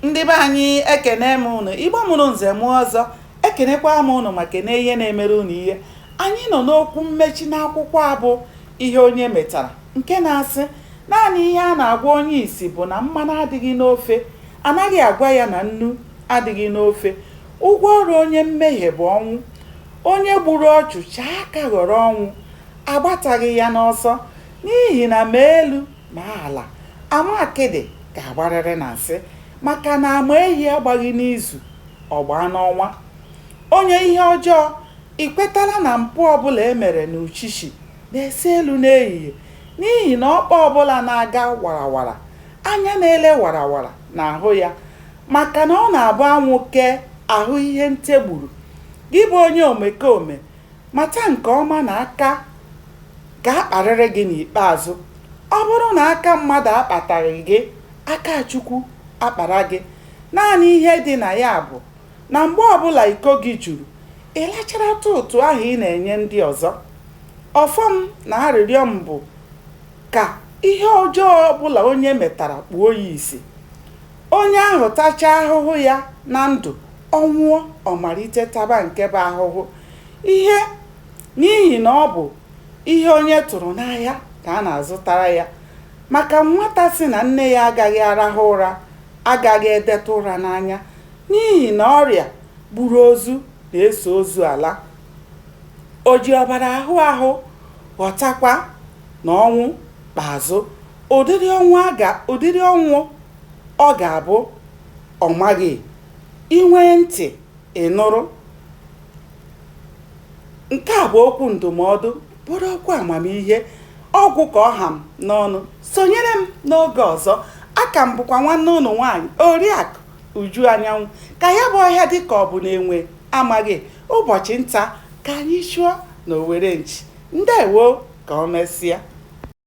Ndị be anyị ekene m unu, Igbo mụrụ nze m ọzọ, ekenekwa m unu ma kene ihe na-emere unu ihe. Anyị nọ n'okwu mmechi n'akwụkwọ a bụ Ihe Onye Metara, nke na-asị naanị ihe a na-agwa onye isi bụ na mmanụ adịghị n'ofe, anaghị agwa ya na nnu adịghị n'ofe. Ụgwọ ọrụ onye mmehie bụ ọnwụ. Onye gburu ọchụ chaa aka ghọrọ ọnwụ, agbataghị ya n'ọsọ, n'ihi na ma elu ma ala ama akịdị ga-agbarịrị na nsị, maka na ama ehi agbaghị n'izu ọgba n'ọnwa. Onye ihe ọjọọ, ikwetala na mpụ ọbụla emere n'uchichi na-esi elu n'ehihie, n'ihi na ọkpa ọbụla na-aga warawara, anya na-ele warawara n'ahụ ya, maka na ọ na-abụ anwụ kee ahụ ihe ntegburu. Gị bụ onye omekome, mata nke ọma na aka ga-akparịrị gị n'ikpeazụ. Ọ bụrụ na aka mmadụ akpataghị gị, aka Chukwu akpara gị. Naanị ihe dị na ya bụ na mgbe ọbụla iko gị juru, ịlachara ụtụ ahụ ị na-enye ndị ọzọ. Ọfọm na arịrịọ m bụ ka ihe ọjọọ ọbụla onye metara kpuo ya isi. Onye ahụ tachaa ahụhụ ya na ndụ, ọ nwụọ, ọ malite taba nke bụ ahụhụ ihe, n'ihi na ọ bụ ihe onye tụrụ n'ahịa ka a na-azụtara ya. Maka nwata sị na nne ya agaghị arahụ ụra, agaghị edeta ụra n'anya, n'ihi na ọrịa gburu ozu na-eso ozu ala. O ji ọbara ahụ ghọtakwa na ọnwụ kpeazụ. Ụdịrị ọnwụ ọ ga-abụ ọ maghị. Inwe ntị ịnụrụ. Nke a bụ okwu ndụmọdụ, bụrụ okwu amamihe, ọgwụ ka ọha m n'ọnụ. Sonyere m n'oge ọzọ. Aka m bụkwa nwanne unu nwaanyị, Oriakụ Uju Anyanwụ. Ka ya bụ ọhịa dị ka ọ bụ na-enwe amaghị, ụbọchị nta ka anyị chụọ na Owere Nchi. Ndewo, ka o mesịa.